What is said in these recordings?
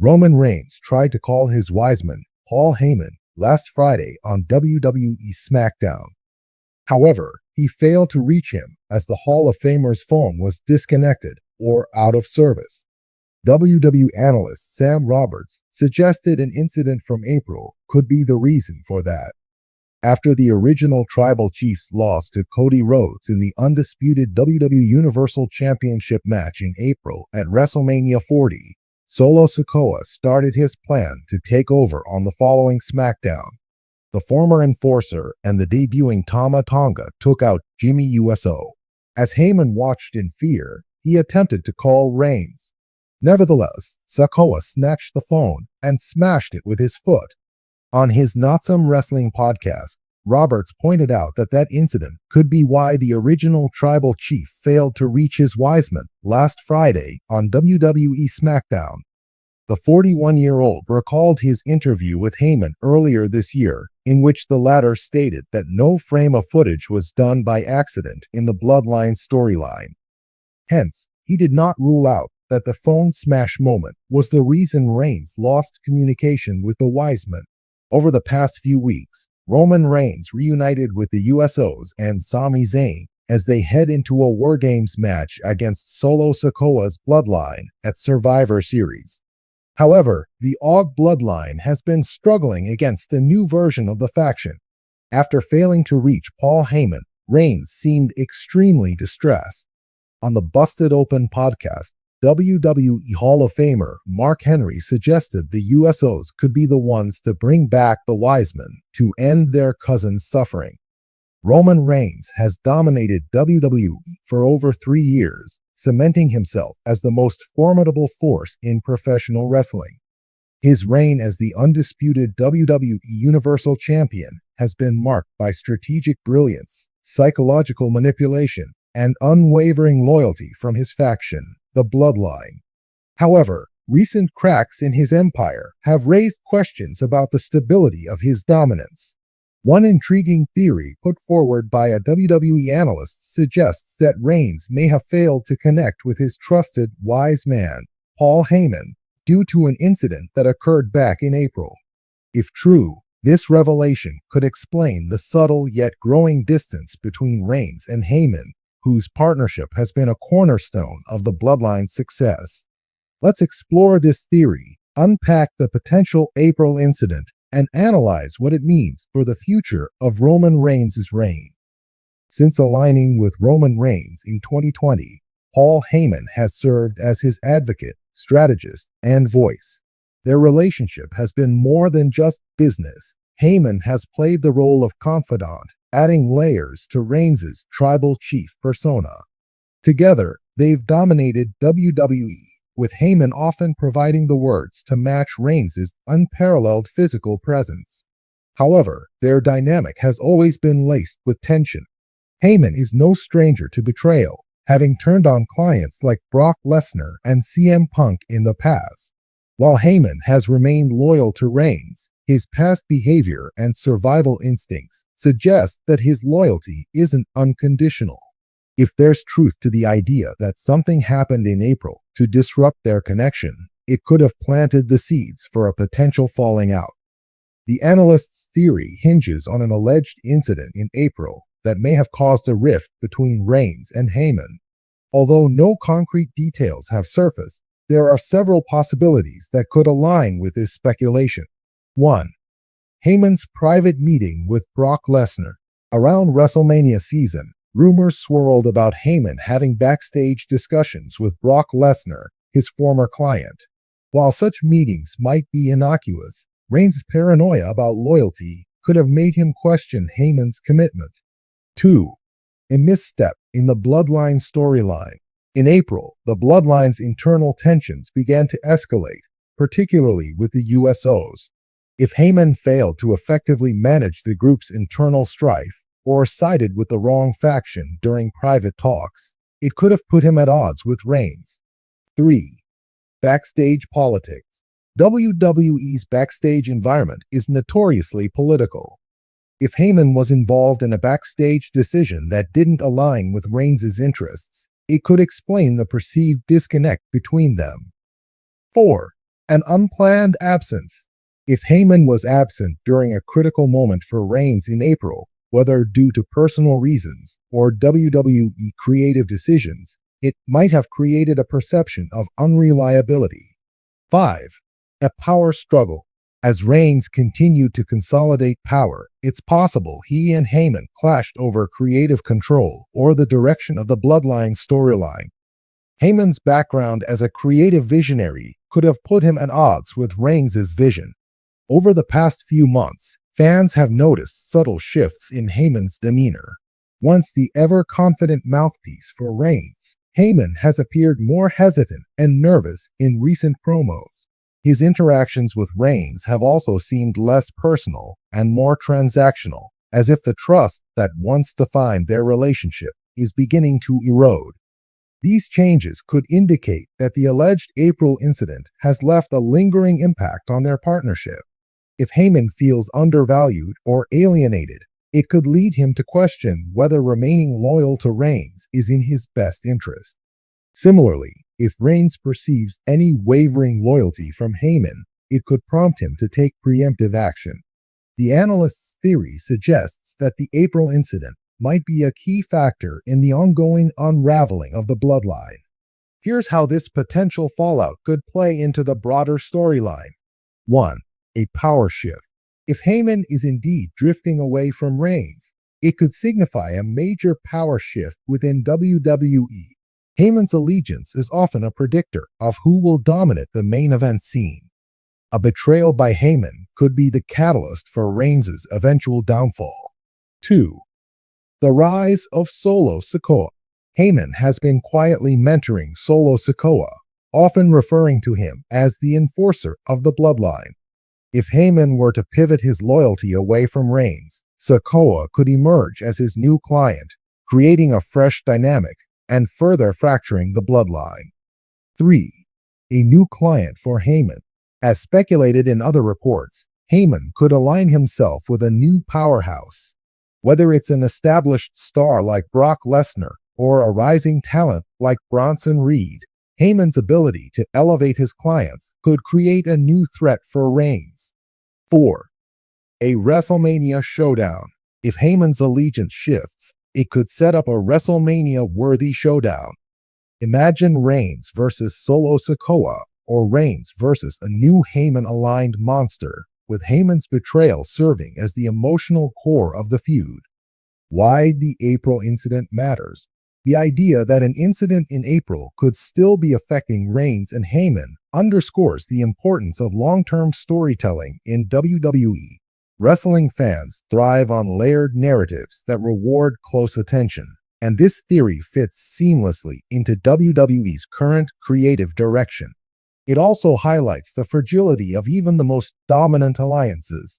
Roman Reigns tried to call his wiseman, Paul Heyman, last Friday on WWE SmackDown. However, he failed to reach him as the Hall of Famer's phone was disconnected or out of service. WWE analyst Sam Roberts suggested an incident from April could be the reason for that. After the original Tribal Chiefs lost to Cody Rhodes in the undisputed WWE Universal Championship match in April at WrestleMania 40, Solo Sikoa started his plan to take over on the following SmackDown. The former enforcer and the debuting Tama Tonga took out Jimmy USO. As Heyman watched in fear, he attempted to call Reigns. Nevertheless, Sikoa snatched the phone and smashed it with his foot. On his Not Some Wrestling podcast, Roberts pointed out that incident could be why the original Tribal Chief failed to reach his wiseman last Friday on WWE SmackDown. The 41-year-old recalled his interview with Heyman earlier this year, in which the latter stated that no frame of footage was done by accident in the Bloodline storyline. Hence, he did not rule out that the phone smash moment was the reason Reigns lost communication with the wiseman. Over the past few weeks, Roman Reigns reunited with the USOs and Sami Zayn as they head into a War Games match against Solo Sikoa's Bloodline at Survivor Series. However, the Og Bloodline has been struggling against the new version of the faction. After failing to reach Paul Heyman, Reigns seemed extremely distressed. On the Busted Open podcast, WWE Hall of Famer Mark Henry suggested the USOs could be the ones to bring back the Wisemen to end their cousin's suffering. Roman Reigns has dominated WWE for over 3 years, cementing himself as the most formidable force in professional wrestling. His reign as the undisputed WWE Universal Champion has been marked by strategic brilliance, psychological manipulation, and unwavering loyalty from his faction, the Bloodline. However, recent cracks in his empire have raised questions about the stability of his dominance. One intriguing theory put forward by a WWE analyst suggests that Reigns may have failed to connect with his trusted wise man, Paul Heyman, due to an incident that occurred back in April. If true, this revelation could explain the subtle yet growing distance between Reigns and Heyman, whose partnership has been a cornerstone of the Bloodline's success. Let's explore this theory, unpack the potential April incident, and analyze what it means for the future of Roman Reigns' reign. Since aligning with Roman Reigns in 2020, Paul Heyman has served as his advocate, strategist, and voice. Their relationship has been more than just business. Heyman has played the role of confidant, adding layers to Reigns' tribal chief persona. Together, they've dominated WWE, with Heyman often providing the words to match Reigns' unparalleled physical presence. However, their dynamic has always been laced with tension. Heyman is no stranger to betrayal, having turned on clients like Brock Lesnar and CM Punk in the past. While Heyman has remained loyal to Reigns, his past behavior and survival instincts suggest that his loyalty isn't unconditional. If there's truth to the idea that something happened in April to disrupt their connection, it could have planted the seeds for a potential falling out. The analyst's theory hinges on an alleged incident in April that may have caused a rift between Reigns and Heyman. Although no concrete details have surfaced, there are several possibilities that could align with this speculation. 1. Heyman's private meeting with Brock Lesnar. Around WrestleMania season, rumors swirled about Heyman having backstage discussions with Brock Lesnar, his former client. While such meetings might be innocuous, Reigns' paranoia about loyalty could have made him question Heyman's commitment. 2. A misstep in the Bloodline storyline. In April, the Bloodline's internal tensions began to escalate, particularly with the USOs. If Heyman failed to effectively manage the group's internal strife, or sided with the wrong faction during private talks, it could have put him at odds with Reigns. 3. Backstage politics. WWE's backstage environment is notoriously political. If Heyman was involved in a backstage decision that didn't align with Reigns' interests, it could explain the perceived disconnect between them. 4. An unplanned absence. If Heyman was absent during a critical moment for Reigns in April, whether due to personal reasons or WWE creative decisions, it might have created a perception of unreliability. 5. A power struggle. As Reigns continued to consolidate power, it's possible he and Heyman clashed over creative control or the direction of the Bloodline storyline. Heyman's background as a creative visionary could have put him at odds with Reigns' vision. Over the past few months, fans have noticed subtle shifts in Heyman's demeanor. Once the ever-confident mouthpiece for Reigns, Heyman has appeared more hesitant and nervous in recent promos. His interactions with Reigns have also seemed less personal and more transactional, as if the trust that once defined their relationship is beginning to erode. These changes could indicate that the alleged April incident has left a lingering impact on their partnership. If Heyman feels undervalued or alienated, it could lead him to question whether remaining loyal to Reigns is in his best interest. Similarly, if Reigns perceives any wavering loyalty from Heyman, it could prompt him to take preemptive action. The analyst's theory suggests that the April incident might be a key factor in the ongoing unraveling of the bloodline. Here's how this potential fallout could play into the broader storyline. 1. A power shift. If Heyman is indeed drifting away from Reigns, it could signify a major power shift within WWE. Heyman's allegiance is often a predictor of who will dominate the main event scene. A betrayal by Heyman could be the catalyst for Reigns' eventual downfall. 2. The rise of Solo Sikoa. Heyman has been quietly mentoring Solo Sikoa, often referring to him as the enforcer of the bloodline. If Heyman were to pivot his loyalty away from Reigns, Sikoa could emerge as his new client, creating a fresh dynamic and further fracturing the bloodline. 3. A new client for Heyman. As speculated in other reports, Heyman could align himself with a new powerhouse. Whether it's an established star like Brock Lesnar or a rising talent like Bronson Reed, Heyman's ability to elevate his clients could create a new threat for Reigns. 4. A WrestleMania showdown. If Heyman's allegiance shifts, it could set up a WrestleMania-worthy showdown. Imagine Reigns versus Solo Sikoa, or Reigns versus a new Heyman-aligned monster, with Heyman's betrayal serving as the emotional core of the feud. Why the April incident matters. The idea that an incident in April could still be affecting Reigns and Heyman underscores the importance of long-term storytelling in WWE. Wrestling fans thrive on layered narratives that reward close attention, and this theory fits seamlessly into WWE's current creative direction. It also highlights the fragility of even the most dominant alliances.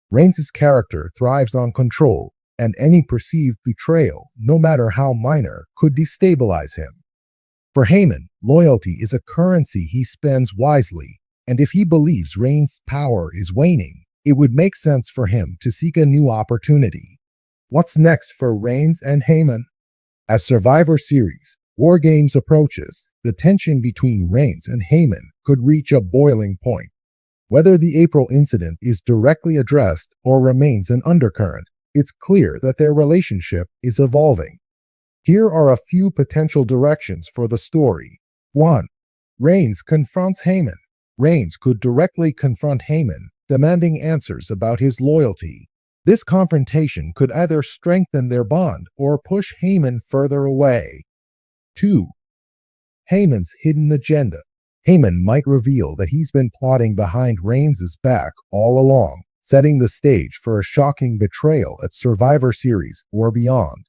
Reigns' character thrives on control, and any perceived betrayal, no matter how minor, could destabilize him. For Heyman, loyalty is a currency he spends wisely, and if he believes Reigns' power is waning, it would make sense for him to seek a new opportunity. What's next for Reigns and Heyman? As Survivor Series War Games approaches, the tension between Reigns and Heyman could reach a boiling point. Whether the April incident is directly addressed or remains an undercurrent, it's clear that their relationship is evolving. Here are a few potential directions for the story. 1. Reigns confronts Heyman. Reigns could directly confront Heyman, demanding answers about his loyalty. This confrontation could either strengthen their bond or push Heyman further away. 2. Heyman's hidden agenda. Heyman might reveal that he's been plotting behind Reigns' back all along, setting the stage for a shocking betrayal at Survivor Series or beyond.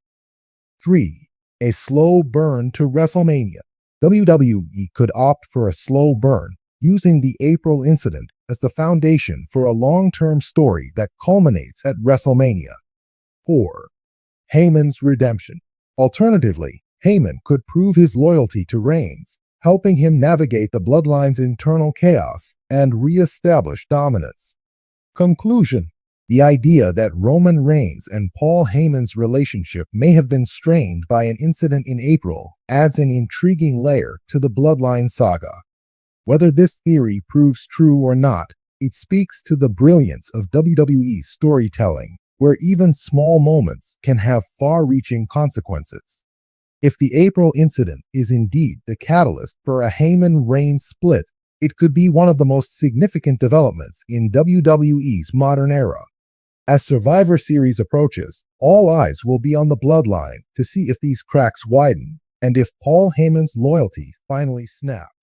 3. A slow burn to WrestleMania. WWE could opt for a slow burn, using the April incident as the foundation for a long-term story that culminates at WrestleMania. 4. Heyman's redemption. Alternatively, Heyman could prove his loyalty to Reigns, helping him navigate the bloodline's internal chaos and re-establish dominance. Conclusion. The idea that Roman Reigns and Paul Heyman's relationship may have been strained by an incident in April adds an intriguing layer to the bloodline saga. Whether this theory proves true or not, it speaks to the brilliance of WWE's storytelling, where even small moments can have far-reaching consequences. If the April incident is indeed the catalyst for a Heyman-Reigns split, it could be one of the most significant developments in WWE's modern era. As Survivor Series approaches, all eyes will be on the bloodline to see if these cracks widen and if Paul Heyman's loyalty finally snaps.